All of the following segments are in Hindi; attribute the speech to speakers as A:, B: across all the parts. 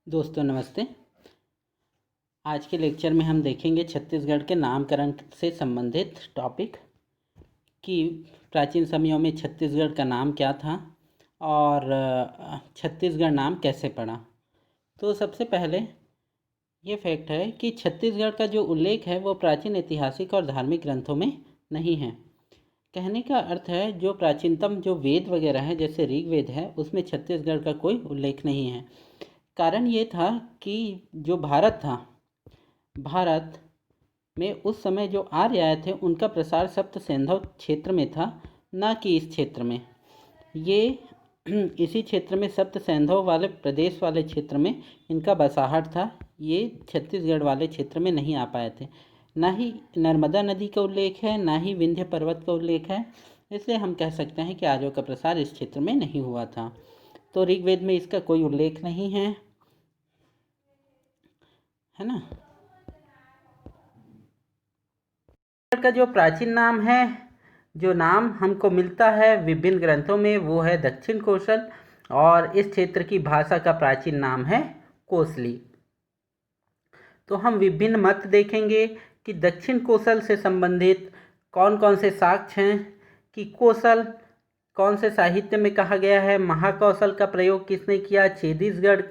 A: दोस्तों नमस्ते। आज के लेक्चर में हम देखेंगे छत्तीसगढ़ के नामकरण से संबंधित टॉपिक कि प्राचीन समयों में छत्तीसगढ़ का नाम क्या था और छत्तीसगढ़ नाम कैसे पड़ा। तो सबसे पहले ये फैक्ट है कि छत्तीसगढ़ का जो उल्लेख है वो प्राचीन ऐतिहासिक और धार्मिक ग्रंथों में नहीं है। कहने का अर्थ है जो प्राचीनतम जो वेद वगैरह है जैसे ऋग्वेद है उसमें छत्तीसगढ़ का कोई उल्लेख नहीं है। कारण ये था कि जो भारत में उस समय जो आर्य आए थे उनका प्रसार सप्त सैंधव क्षेत्र में था, न कि इस क्षेत्र में। ये इसी क्षेत्र में सप्त सैंधव वाले प्रदेश वाले क्षेत्र में इनका बसाहट था। ये छत्तीसगढ़ वाले क्षेत्र में नहीं आ पाए थे। ना ही नर्मदा नदी का उल्लेख है, ना ही विंध्य पर्वत का उल्लेख है। इसलिए हम कह सकते हैं कि आर्यों का प्रसार इस क्षेत्र में नहीं हुआ था। तो ऋग्वेद में इसका कोई उल्लेख नहीं है ना। का जो प्राचीन नाम है, जो नाम हमको मिलता है विभिन्न ग्रंथों में, वो है दक्षिण कोसल और इस क्षेत्र की भाषा का प्राचीन नाम है कोसली। तो हम विभिन्न मत देखेंगे कि दक्षिण कोसल से संबंधित कौन कौन से साक्ष्य हैं, कि कोसल कौन से साहित्य में कहा गया है, महाकौशल का प्रयोग किसने किया, छत्तीसगढ़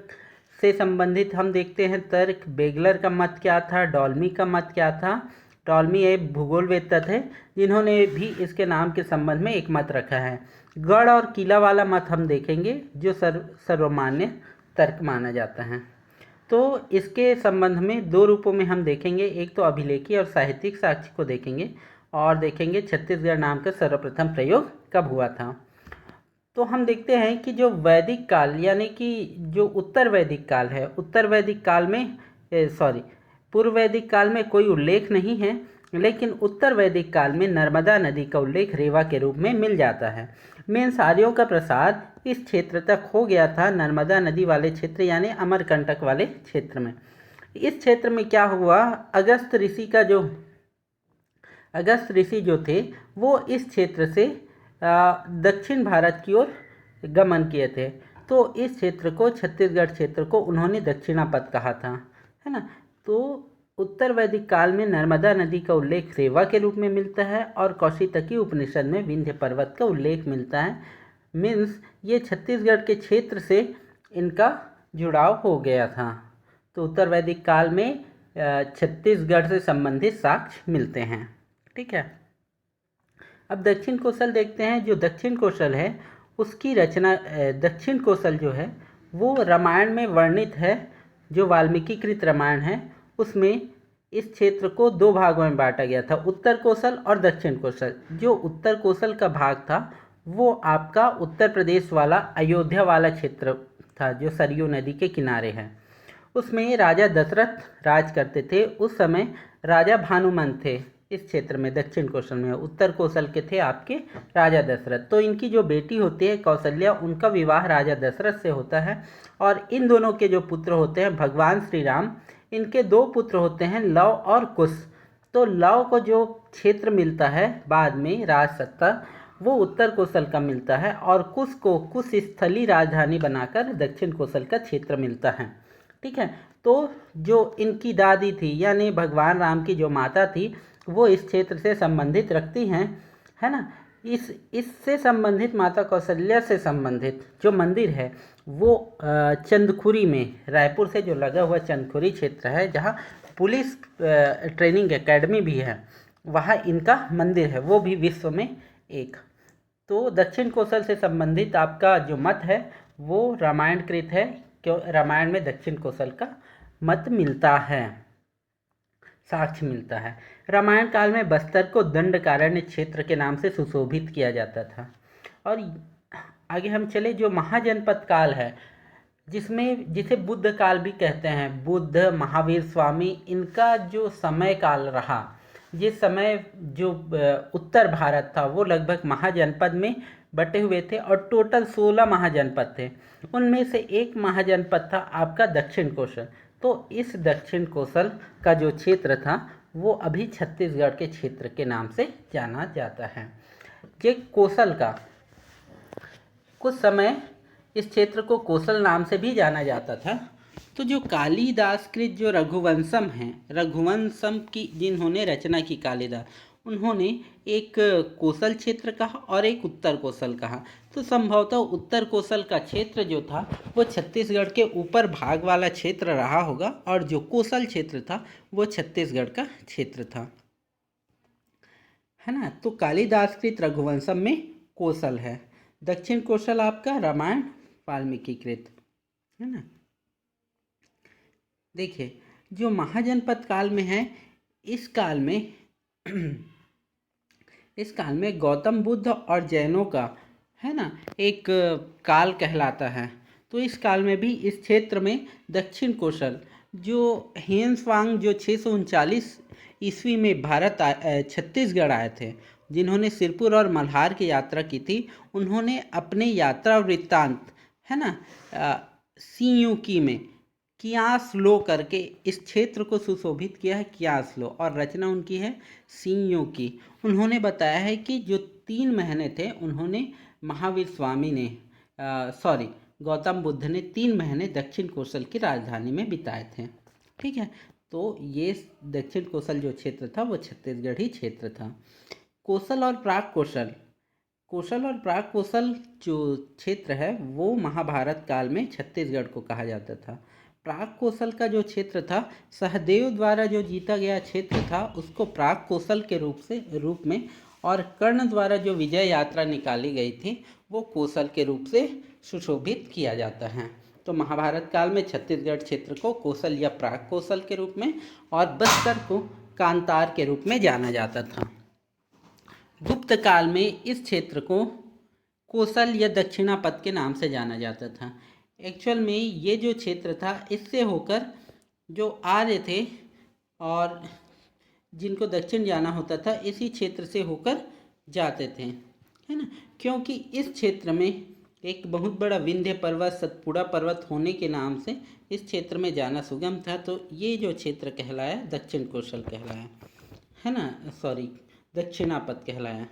A: से संबंधित हम देखते हैं तर्क, बेगलर का मत क्या था, डॉल्मी का मत क्या था। डॉल्मी एक भूगोलवेत्ता थे जिन्होंने भी इसके नाम के संबंध में एक मत रखा है। गढ़ और किला वाला मत हम देखेंगे जो सर्वमान्य तर्क माना जाता है। तो इसके संबंध में दो रूपों में हम देखेंगे, एक तो अभिलेखीय और साहित्यिक साक्ष्य को देखेंगे और देखेंगे छत्तीसगढ़ नाम का सर्वप्रथम प्रयोग कब हुआ था। तो हम देखते हैं कि जो वैदिक काल यानी कि जो उत्तर वैदिक काल है, उत्तर वैदिक काल में पूर्व वैदिक काल में कोई उल्लेख नहीं है, लेकिन उत्तर वैदिक काल में नर्मदा नदी का उल्लेख रेवा के रूप में मिल जाता है। मीन्स आर्यों का प्रसार इस क्षेत्र तक हो गया था, नर्मदा नदी वाले क्षेत्र यानी अमरकंटक वाले क्षेत्र में। इस क्षेत्र में क्या हुआ, अगस्त ऋषि जो थे वो इस क्षेत्र से दक्षिण भारत की ओर गमन किए थे। तो इस क्षेत्र को, छत्तीसगढ़ क्षेत्र को, उन्होंने दक्षिणापथ कहा था, है ना। तो उत्तर वैदिक काल में नर्मदा नदी का उल्लेख रेवा के रूप में मिलता है और कौशितकी उपनिषद में विंध्य पर्वत का उल्लेख मिलता है। मीन्स ये छत्तीसगढ़ के क्षेत्र से इनका जुड़ाव हो गया था। तो उत्तर वैदिक काल में छत्तीसगढ़ से संबंधित साक्ष्य मिलते हैं। ठीक है। अब दक्षिण कोसल देखते हैं। जो दक्षिण कोसल है उसकी रचना, दक्षिण कोसल जो है वो रामायण में वर्णित है। जो वाल्मीकि कृत रामायण है उसमें इस क्षेत्र को दो भागों में बांटा गया था, उत्तर कोसल और दक्षिण कोसल। जो उत्तर कोसल का भाग था वो आपका उत्तर प्रदेश वाला अयोध्या वाला क्षेत्र था जो सरयू नदी के किनारे है। उसमें राजा दशरथ राज करते थे। उस समय राजा भानुमंत थे इस क्षेत्र में, दक्षिण कोसल में। उत्तर कोसल के थे आपके राजा दशरथ। तो इनकी जो बेटी होती है कौशल्या, उनका विवाह राजा दशरथ से होता है और इन दोनों के जो पुत्र होते हैं भगवान श्री राम, इनके दो पुत्र होते हैं लव और कुश। तो लव को जो क्षेत्र मिलता है बाद में राज सत्ता, वो उत्तर कोसल का मिलता है और कुश को कुश स्थली राजधानी बनाकर दक्षिण कोसल का क्षेत्र मिलता है। ठीक है। तो जो इनकी दादी थी यानी भगवान राम की जो माता थी वो इस क्षेत्र से संबंधित रखती हैं, है ना। इससे संबंधित माता कौशल्या से संबंधित जो मंदिर है वो चंदखुरी में, रायपुर से जो लगा हुआ चंदखुरी क्षेत्र है जहाँ पुलिस ट्रेनिंग एकेडमी भी है, वहाँ इनका मंदिर है, वो भी विश्व में एक। तो दक्षिण कोसल से संबंधित आपका जो मत है वो रामायणकृत है, क्यों रामायण में दक्षिण कोसल का मत मिलता है, साक्ष्य मिलता है। रामायण काल में बस्तर को दंडकारण्य क्षेत्र के नाम से सुशोभित किया जाता था। और आगे हम चले, जो महाजनपद काल है जिसे बुद्ध काल भी कहते हैं, बुद्ध, महावीर स्वामी, इनका जो समय काल रहा, जिस समय जो उत्तर भारत था वो लगभग महाजनपद में बटे हुए थे और टोटल 16 महाजनपद थे। उनमें से एक महाजनपद था आपका दक्षिण कोसल। तो इस दक्षिण कोसल का जो क्षेत्र था वो अभी छत्तीसगढ़ के क्षेत्र के नाम से जाना जाता है। ये कोसल का कुछ समय इस क्षेत्र को कोसल नाम से भी जाना जाता था। तो जो कालिदास कृत जो रघुवंशम है, रघुवंशम की जिन्होंने रचना की कालिदास, उन्होंने एक कोसल क्षेत्र कहा और एक उत्तर कोसल कहा। तो संभवतः उत्तर कोसल का क्षेत्र जो था वो छत्तीसगढ़ के ऊपर भाग वाला क्षेत्र रहा होगा, और जो कोसल क्षेत्र था वो छत्तीसगढ़ का क्षेत्र था, है ना। तो कालिदास कृत रघुवंशम में कोसल है, दक्षिण कोसल आपका रामायण वाल्मीकि कृत, है ना। देखिए जो महाजनपद काल में है, इस काल में इस काल में गौतम बुद्ध और जैनों का, है ना, एक काल कहलाता है। तो इस काल में भी इस क्षेत्र में दक्षिण कोसल जो हेन्सवांग जो 639 ईस्वी में छत्तीसगढ़ आए थे, जिन्होंने सिरपुर और मल्हार की यात्रा की थी, उन्होंने अपने यात्रा वृत्तांत, है ना, सियूकी में कियासलो करके इस क्षेत्र को सुशोभित किया है, कियासलो, और रचना उनकी है सियों की। उन्होंने बताया है कि जो 3 महीने थे उन्होंने महावीर स्वामी ने गौतम बुद्ध ने 3 महीने दक्षिण कोसल की राजधानी में बिताए थे। ठीक है, तो ये दक्षिण कोसल जो क्षेत्र था वो छत्तीसगढ़ ही क्षेत्र था। कोसल और प्राग कोसल, कोसल और प्राग कोसल जो क्षेत्र है वो महाभारत काल में छत्तीसगढ़ को कहा जाता था। प्राग कोसल का जो क्षेत्र था, सहदेव द्वारा जो जीता गया क्षेत्र था उसको प्राग कोसल के रूप में, और कर्ण द्वारा जो विजय यात्रा निकाली गई थी वो कोसल के रूप से सुशोभित किया जाता है। तो महाभारत काल में छत्तीसगढ़ क्षेत्र को कोसल या प्राग कोसल के रूप में, और बस्तर को कांतार के रूप में जाना जाता था। गुप्त काल में इस क्षेत्र को कोसल या दक्षिणापथ के नाम से जाना जाता था। एक्चुअल में ये जो क्षेत्र था इससे होकर जो आर्य थे और जिनको दक्षिण जाना होता था इसी क्षेत्र से होकर जाते थे, है ना, क्योंकि इस क्षेत्र में एक बहुत बड़ा विंध्य पर्वत, सतपुड़ा पर्वत होने के नाम से इस क्षेत्र में जाना सुगम था। तो ये जो क्षेत्र कहलाया दक्षिण कोसल कहलाया, है ना, दक्षिणापथ कहलाया।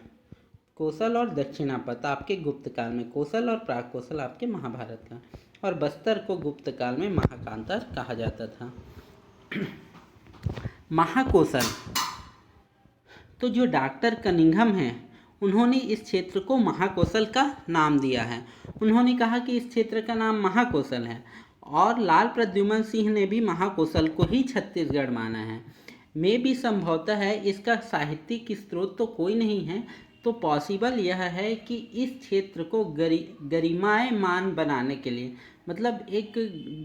A: कोसल और दक्षिणापथ आपके गुप्त काल में, कोसल और प्राग कोसल आपके महाभारत का, और बस्तर को गुप्त काल में महाकांतार कहा जाता था। महाकोसल, तो जो डॉक्टर कनिंघम हैं उन्होंने इस क्षेत्र को महाकोसल का नाम दिया है। उन्होंने कहा कि इस क्षेत्र का नाम महाकोसल है, और लाल प्रद्युमन सिंह ने भी महाकोसल को ही छत्तीसगढ़ माना है। में भी संभवतः है, इसका साहित्यिक स्रोत तो कोई नहीं है, तो पॉसिबल यह है कि इस क्षेत्र को गरिमायमान बनाने के लिए, मतलब एक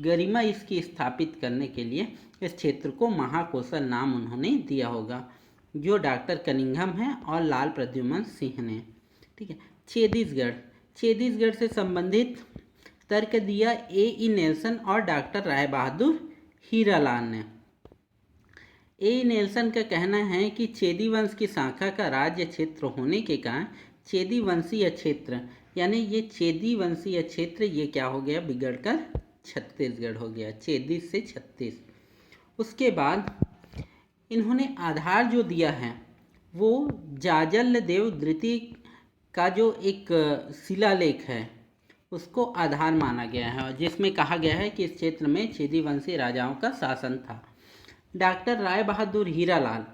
A: गरिमा इसकी स्थापित करने के लिए इस क्षेत्र को महाकोसल नाम उन्होंने दिया होगा, जो डॉक्टर कनिंघम है और लाल प्रद्युमन सिंह ने। ठीक है, छत्तीसगढ़ से संबंधित तर्क दिया ए नेल्सन और डॉक्टर राय बहादुर हीरालाल ने। ए नेल्सन का कहना है कि चेदी वंश की शाखा का राज्य क्षेत्र होने के कारण चेदी वंशीय क्षेत्र, यानी ये चेदी वंशीय क्षेत्र ये क्या हो गया, बिगड़कर छत्तीसगढ़ हो गया, चेदी से छत्तीस। उसके बाद इन्होंने आधार जो दिया है वो जाजल देव द्वितीय का जो एक शिलालेख है उसको आधार माना गया है, जिसमें कहा गया है कि इस क्षेत्र में चेदी वंशी राजाओं का शासन था। डॉक्टर राय बहादुर हीरालाल,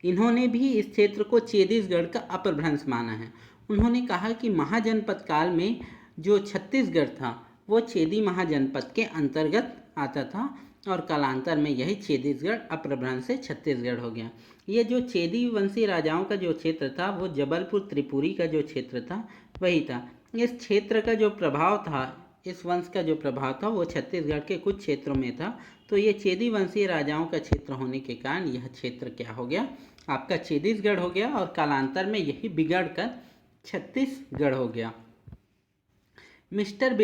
A: इन्होंने भी इस क्षेत्र को छत्तीसगढ़ का अपभ्रंश माना है। उन्होंने कहा कि महाजनपद काल में जो छत्तीसगढ़ था वो चेदी महाजनपद के अंतर्गत आता था, और कालांतर में यही छत्तीसगढ़ अपभ्रंश से छत्तीसगढ़ हो गया। ये जो चेदी वंशी राजाओं का जो क्षेत्र था वो जबलपुर त्रिपुरी का जो क्षेत्र था वही था। इस क्षेत्र का जो प्रभाव था, इस वंश का जो प्रभाव था वो छत्तीसगढ़ के कुछ क्षेत्रों में था। तो ये चेदी वंशीय राजाओं का क्षेत्र होने के कारण यह क्षेत्र क्या हो गया, आपका छत्तीसगढ़ हो गया, और कालांतर में यही बिगड़कर छत्तीसगढ़ हो गया। मिस्टर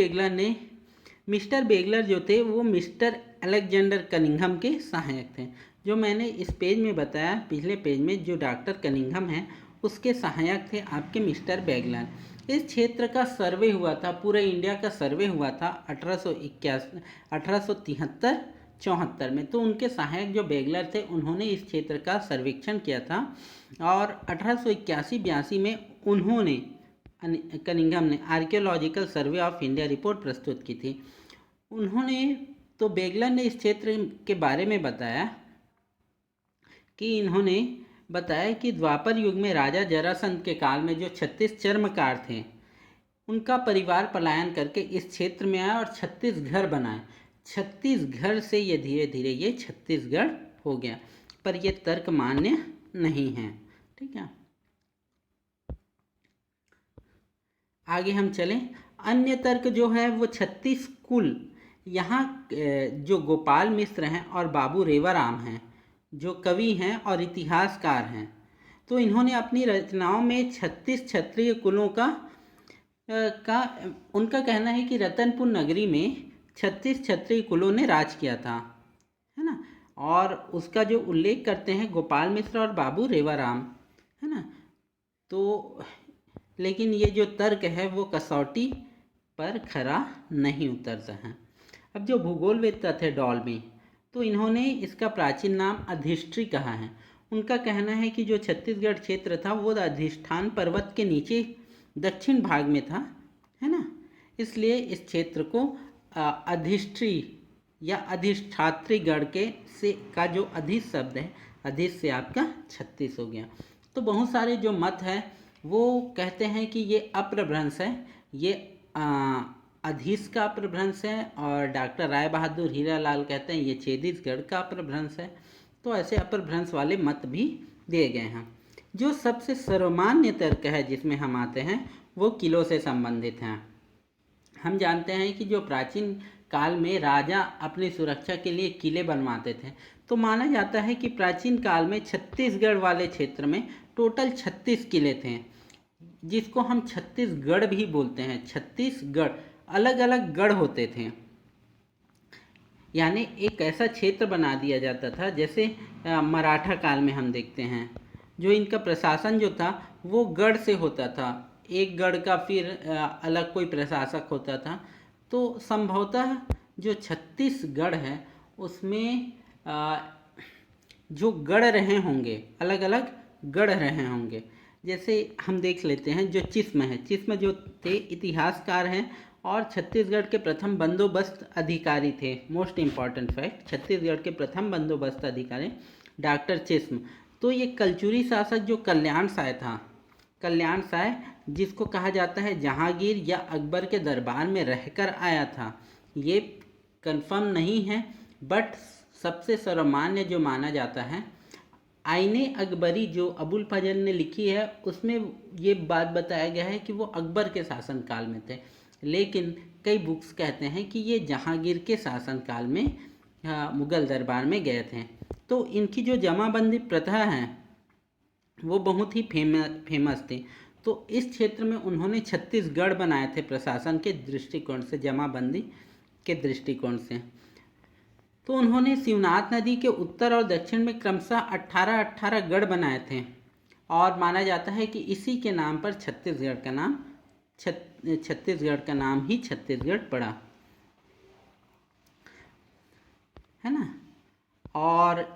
A: बेगलर जो थे वो मिस्टर अलेक्जेंडर कनिंघम के सहायक थे। जो मैंने इस पेज में बताया, पिछले पेज में जो डॉक्टर कनिंघम हैं उसके सहायक थे आपके मिस्टर बेगलर। इस क्षेत्र का सर्वे हुआ था, पूरे इंडिया का सर्वे हुआ था 1873-74 में। तो उनके सहायक जो बेगलर थे उन्होंने इस क्षेत्र का सर्वेक्षण किया था, और 1881-82 में उन्होंने कनिंघम ने archaeological survey of India report प्रस्तुत की थी। उन्होंने तो बेगलर ने इस क्षेत्र के बारे में बताया कि इन्होंने बताया कि द्वापर युग में राजा जरासंध के काल में जो 36 चर्मकार थे, उनका परिवार पलायन करके इस क्षेत्र में आया और 36 घर बनाए। 36 घर से ये धीरे धीरे ये छत्तीसगढ़ हो गया, पर ये तर्क मान्य नहीं है। ठीक है, आगे हम चलें। अन्य तर्क जो है वो 36 कुल, यहाँ जो गोपाल मिश्र हैं और बाबू रेवाराम हैं, जो कवि हैं और इतिहासकार हैं, तो इन्होंने अपनी रचनाओं में 36 क्षत्रिय कुलों का उनका कहना है कि रतनपुर नगरी में 36 क्षत्रिय कुलों ने राज किया था, है ना। और उसका जो उल्लेख करते हैं गोपाल मिश्र और बाबू रेवाराम, है ना। तो लेकिन ये जो तर्क है वो कसौटी पर खरा नहीं उतरता है। अब जो भूगोलविद थे डॉल्बी, तो इन्होंने इसका प्राचीन नाम अधिष्ठित्री कहा है। उनका कहना है कि जो छत्तीसगढ़ क्षेत्र था वो अधिष्ठान पर्वत के नीचे दक्षिण भाग में था, है ना। इसलिए इस क्षेत्र को अधिष्ठित्री या अधिष्ठात्रीगढ़ के से का जो अधिस शब्द है, अधिस से आपका 36 हो गया। तो बहुत सारे जो मत है वो कहते हैं कि ये अपभ्रंश है, ये अधिस का अपभ्रंश है, और डॉक्टर राय बहादुर हीरालाल कहते हैं ये छत्तीसगढ़ का अपभ्रंश है। तो ऐसे अपभ्रंश वाले मत भी दिए गए हैं। जो सबसे सर्वमान्य तर्क है जिसमें हम आते हैं वो किलों से संबंधित हैं। हम जानते हैं कि जो प्राचीन काल में राजा अपनी सुरक्षा के लिए किले बनवाते थे, तो माना जाता है कि प्राचीन काल में छत्तीसगढ़ वाले क्षेत्र में टोटल 36 किले थे, जिसको हम छत्तीसगढ़ भी बोलते हैं। 36 गढ़, अलग अलग गढ़ होते थे, यानी एक ऐसा क्षेत्र बना दिया जाता था। जैसे मराठा काल में हम देखते हैं जो इनका प्रशासन जो था वो गढ़ से होता था, एक गढ़ का फिर अलग कोई प्रशासक होता था। तो संभवतः जो छत्तीसगढ़ है उसमें जो गढ़ रहे होंगे, अलग अलग गढ़ रहे होंगे। जैसे हम देख लेते हैं जो चिस्म है, चिस्म जो थे इतिहासकार हैं और छत्तीसगढ़ के प्रथम बंदोबस्त अधिकारी थे। मोस्ट इम्पॉर्टेंट फैक्ट, छत्तीसगढ़ के प्रथम बंदोबस्त अधिकारी डॉक्टर चिस्म। तो ये कलचुरी शासक जो कल्याण साय था, कल्याण साय जिसको कहा जाता है जहांगीर या अकबर के दरबार में रहकर आया था, ये कंफर्म नहीं है, बट सबसे सर्वमान्य जो माना जाता है आईने अकबरी जो अबुल फजल ने लिखी है उसमें ये बात बताया गया है कि वो अकबर के शासनकाल में थे, लेकिन कई बुक्स कहते हैं कि ये जहांगीर के शासनकाल में मुग़ल दरबार में गए थे। तो इनकी जो जमाबंदी प्रथा है वो बहुत ही फेमस थी। तो इस क्षेत्र में उन्होंने 36 गढ़ बनाए थे प्रशासन के दृष्टिकोण से, जमाबंदी के दृष्टिकोण से। तो उन्होंने शिवनाथ नदी के उत्तर और दक्षिण में क्रमशः 18 गढ़ बनाए थे, और माना जाता है कि इसी के नाम पर छत्तीसगढ़ का नाम ही छत्तीसगढ़ पड़ा, है ना। और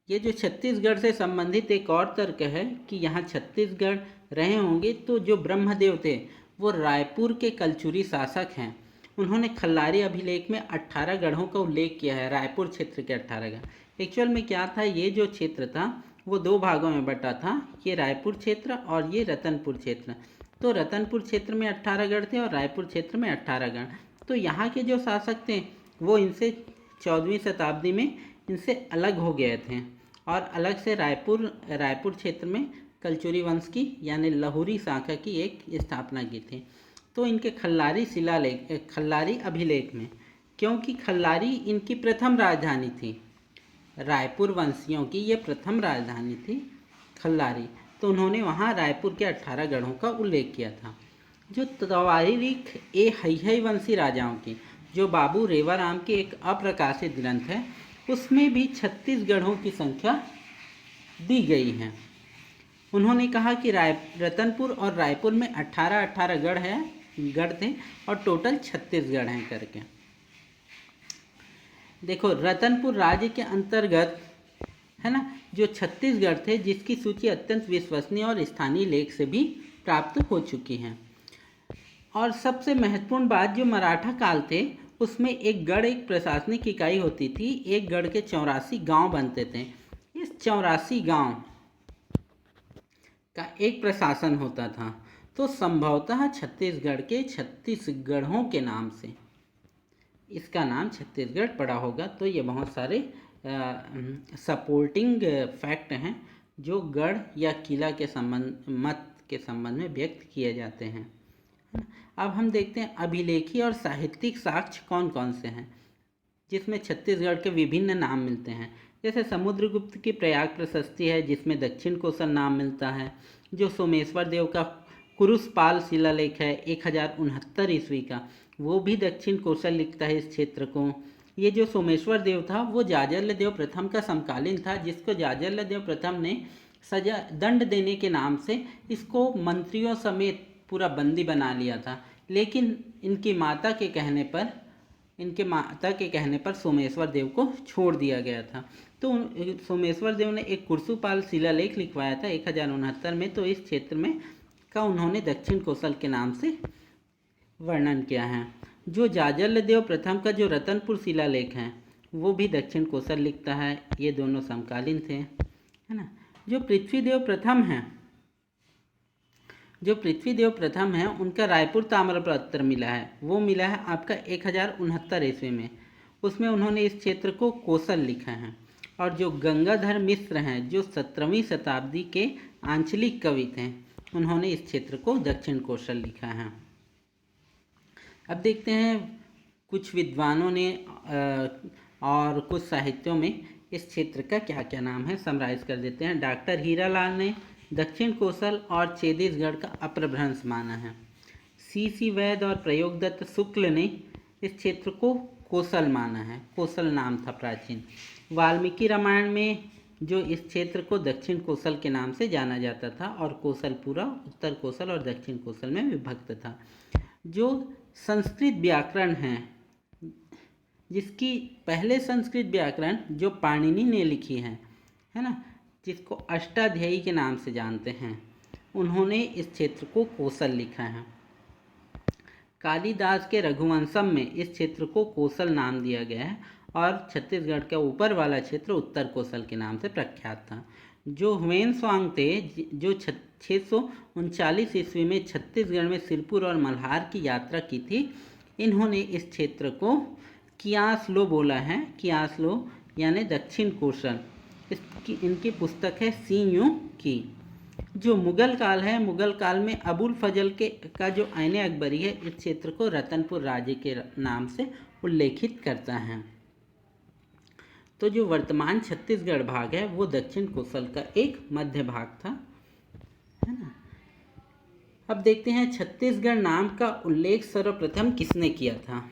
A: ये जो छत्तीसगढ़ से संबंधित एक और तर्क है कि यहाँ छत्तीसगढ़ रहे होंगे। तो जो ब्रह्मदेव थे वो रायपुर के कलचुरी शासक हैं। उन्होंने खल्लारी अभिलेख में 18 गढ़ों का उल्लेख किया है, रायपुर क्षेत्र के 18 गढ़। एक्चुअल में क्या था, ये जो क्षेत्र था वो 2 भागों में बटा था, ये रायपुर क्षेत्र और ये रतनपुर क्षेत्र। तो रतनपुर क्षेत्र में 18 गढ़ थे और रायपुर क्षेत्र में 18 गढ़। तो यहाँ के जो शासक थे वो इनसे 14वीं शताब्दी में इनसे अलग हो गए थे, और अलग से रायपुर क्षेत्र में कलचुरी वंश की यानी लहुरी शाखा की एक स्थापना की थी। तो इनके खल्लारी अभिलेख में, क्योंकि खल्लारी इनकी प्रथम राजधानी थी, रायपुर वंशियों की ये प्रथम राजधानी थी खल्लारी, तो उन्होंने वहाँ रायपुर के 18 गढ़ों का उल्लेख किया था। जो तवारीख हैहय वंशी राजाओं की, जो बाबू रेवाराम की एक अप्रकाशित ग्रंथ है, उसमें भी 36 गढ़ों की संख्या दी गई है। उन्होंने कहा कि रतनपुर और रायपुर में 18 गढ़ थे और टोटल 36 गढ़ हैं करके। देखो रतनपुर राज्य के अंतर्गत है ना जो 36 गढ़ थे, जिसकी सूची अत्यंत विश्वसनीय और स्थानीय लेख से भी प्राप्त हो चुकी है। और सबसे महत्वपूर्ण बात, जो मराठा काल थे उसमें एक गढ़ एक प्रशासनिक इकाई होती थी। एक गढ़ के 84 गांव बनते थे। इस 84 गांव का एक प्रशासन होता था। तो संभवतः छत्तीसगढ़ के 36 गढ़ों के नाम से इसका नाम छत्तीसगढ़ पड़ा होगा। तो ये बहुत सारे सपोर्टिंग फैक्ट हैं जो गढ़ या किला के संबंध में व्यक्त किए जाते हैं। अब हम देखते हैं अभिलेखी और साहित्यिक साक्ष्य कौन कौन से हैं जिसमें छत्तीसगढ़ के विभिन्न नाम मिलते हैं। जैसे समुद्रगुप्त की प्रयाग प्रशस्ति है जिसमें दक्षिण कोसल नाम मिलता है। जो सोमेश्वर देव का कुरुसपाल शिलालेख है 1069 ईस्वी का, वो भी दक्षिण कोसल लिखता है इस क्षेत्र को। ये जो सोमेश्वर देव था वो जाजल्य देव प्रथम का समकालीन था, जिसको जाजल्य देव प्रथम ने सजा दंड देने के नाम से इसको मंत्रियों समेत पूरा बंदी बना लिया था। लेकिन इनके माता के कहने पर सोमेश्वर देव को छोड़ दिया गया था। तो सोमेश्वर देव ने एक कुरुसपाल शिलालेख लिखवाया था 1069 में। तो इस क्षेत्र में का उन्होंने दक्षिण कोसल के नाम से वर्णन किया है। जो जाजल्य देव प्रथम का जो रतनपुर शिलालेख है वो भी दक्षिण कोसल लिखता है। ये दोनों समकालीन थे, है ना। जो पृथ्वीदेव प्रथम है उनका रायपुर ताम्रपत्र मिला है, वो मिला है आपका 1069 ईस्वी में। उसमें उन्होंने इस क्षेत्र को कोसल लिखा है। और जो गंगाधर मिश्र हैं जो 17वीं शताब्दी के आंचलिक कवि थे, उन्होंने इस क्षेत्र को दक्षिण कोसल लिखा है। अब देखते हैं कुछ विद्वानों ने और कुछ साहित्यों में इस क्षेत्र का क्या क्या नाम है, समराइज कर देते हैं। डॉक्टर हीरालाल ने दक्षिण कोसल और छत्तीसगढ़ का अपभ्रंश माना है। सी वैद और प्रयोगदत्त शुक्ल ने इस क्षेत्र को कोसल माना है, कोसल नाम था प्राचीन। वाल्मीकि रामायण में जो इस क्षेत्र को दक्षिण कोसल के नाम से जाना जाता था और कोसल पूरा उत्तर कोसल और दक्षिण कोसल में विभक्त था। जो संस्कृत व्याकरण है, जिसकी पहले संस्कृत व्याकरण जो पाणिनि ने लिखी है ना, जिसको अष्टाध्यायी के नाम से जानते हैं, उन्होंने इस क्षेत्र को कोसल लिखा है। कालिदास के रघुवंशम में इस क्षेत्र को कोसल नाम दिया गया है और छत्तीसगढ़ का ऊपर वाला क्षेत्र उत्तर कोसल के नाम से प्रख्यात था। जो हुएनसांग थे जो 639 ईस्वी में छत्तीसगढ़ में सिरपुर और मल्हार की यात्रा की थी, इन्होंने इस क्षेत्र को कियासलो बोला है। कियासलो यानी दक्षिण कोसल। इनकी पुस्तक है सीयू की। जो मुगल काल है, मुगल काल में अबुल फजल का जो आईने अकबरी है इस क्षेत्र को रतनपुर राज्य के नाम से उल्लेखित करता है। तो जो वर्तमान छत्तीसगढ़ भाग है वो दक्षिण कोसल का एक मध्य भाग था, है ना। अब देखते हैं छत्तीसगढ़ नाम का उल्लेख सर्वप्रथम किसने किया था।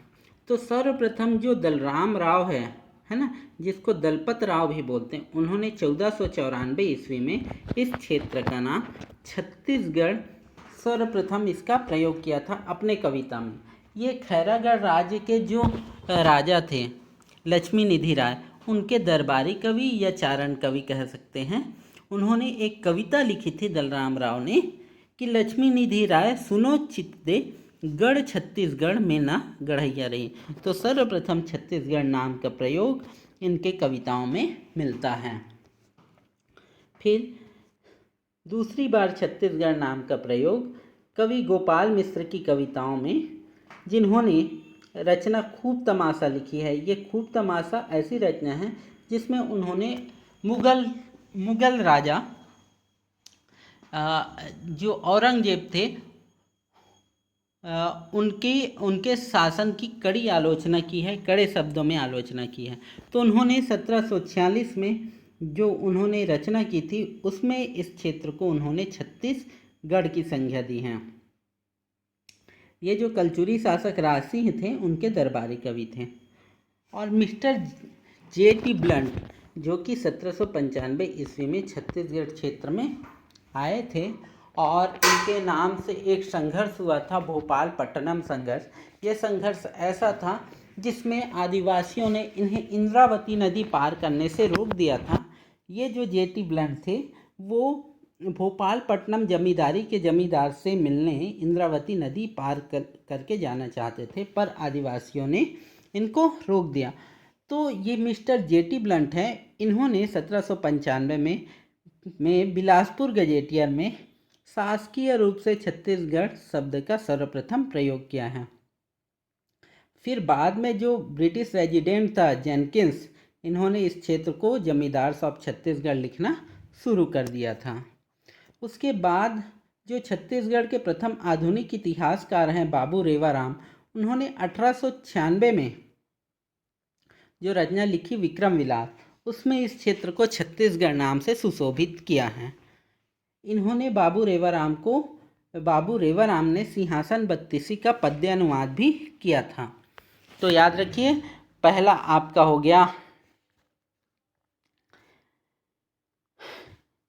A: तो सर्वप्रथम जो दलराम राव है ना, जिसको दलपत राव भी बोलते हैं, उन्होंने 1494 ईस्वी में इस क्षेत्र का नाम छत्तीसगढ़ सर्वप्रथम इसका प्रयोग किया था अपने कविता में। ये खैरागढ़ राज्य के जो राजा थे लक्ष्मी निधि राय, उनके दरबारी कवि या चारण कवि कह सकते हैं, उन्होंने एक कविता लिखी थी दलराम राव ने कि लक्ष्मी निधि राय सुनो चित दे गढ़ छत्तीसगढ़ में ना गढ़ैया रही। तो सर्वप्रथम छत्तीसगढ़ नाम का प्रयोग इनके कविताओं में मिलता है। फिर दूसरी बार छत्तीसगढ़ नाम का प्रयोग कवि गोपाल मिश्र की कविताओं में, जिन्होंने रचना खूब तमाशा लिखी है। ये खूब तमाशा ऐसी रचना है जिसमें उन्होंने मुगल राजा जो औरंगजेब थे उनके शासन की कड़ी आलोचना की है, कड़े शब्दों में आलोचना की है। तो उन्होंने 1746 में जो उन्होंने रचना की थी उसमें इस क्षेत्र को उन्होंने छत्तीसगढ़ की संज्ञा दी है। ये जो कलचुरी शासक राजसिंह थे उनके दरबारी कवि थे। और मिस्टर J.T. ब्लंट जो कि 1795 ईस्वी में छत्तीसगढ़ क्षेत्र में आए थे और इनके नाम से एक संघर्ष हुआ था, भोपाल पट्टनम संघर्ष। ये संघर्ष ऐसा था जिसमें आदिवासियों ने इन्हें इंद्रावती नदी पार करने से रोक दिया था। ये जो J.T. ब्लंट थे वो भोपाल पट्टनम जमींदारी के जमींदार से मिलने इंद्रावती नदी पार करके जाना चाहते थे, पर आदिवासियों ने इनको रोक दिया। तो ये मिस्टर जेटी ब्लंट हैं, इन्होंने 1795 में बिलासपुर गजेटियर में शासकीय रूप से छत्तीसगढ़ शब्द का सर्वप्रथम प्रयोग किया है। फिर बाद में जो ब्रिटिश रेजिडेंट था जेनकिंस, इन्होंने इस क्षेत्र को जमींदार्स ऑफ छत्तीसगढ़ लिखना शुरू कर दिया था। उसके बाद जो छत्तीसगढ़ के प्रथम आधुनिक इतिहासकार हैं बाबू रेवाराम, उन्होंने 1896 में जो रचना लिखी विक्रम विलास, उसमें इस क्षेत्र को छत्तीसगढ़ नाम से सुशोभित किया है। इन्होंने बाबू रेवाराम ने सिंहासन बत्तीसी का पद्य अनुवाद भी किया था। तो याद रखिए, पहला आपका हो गया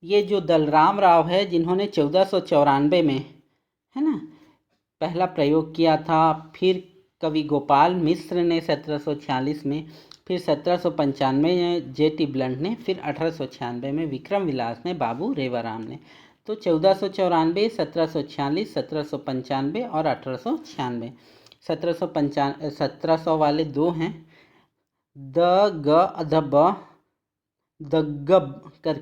A: ये जो दलराम राव है, जिन्होंने 1494 में, है ना, पहला प्रयोग किया था। फिर कवि गोपाल मिश्र ने 1746 में, फिर 1795 में जेटी ब्लंट ने, फिर 1896 में विक्रम विलास में बाबू रेवाराम ने। तो 1494, 1746, 1795 और 1896। 1700 वाले दो हैं, द ग द ब द गब कर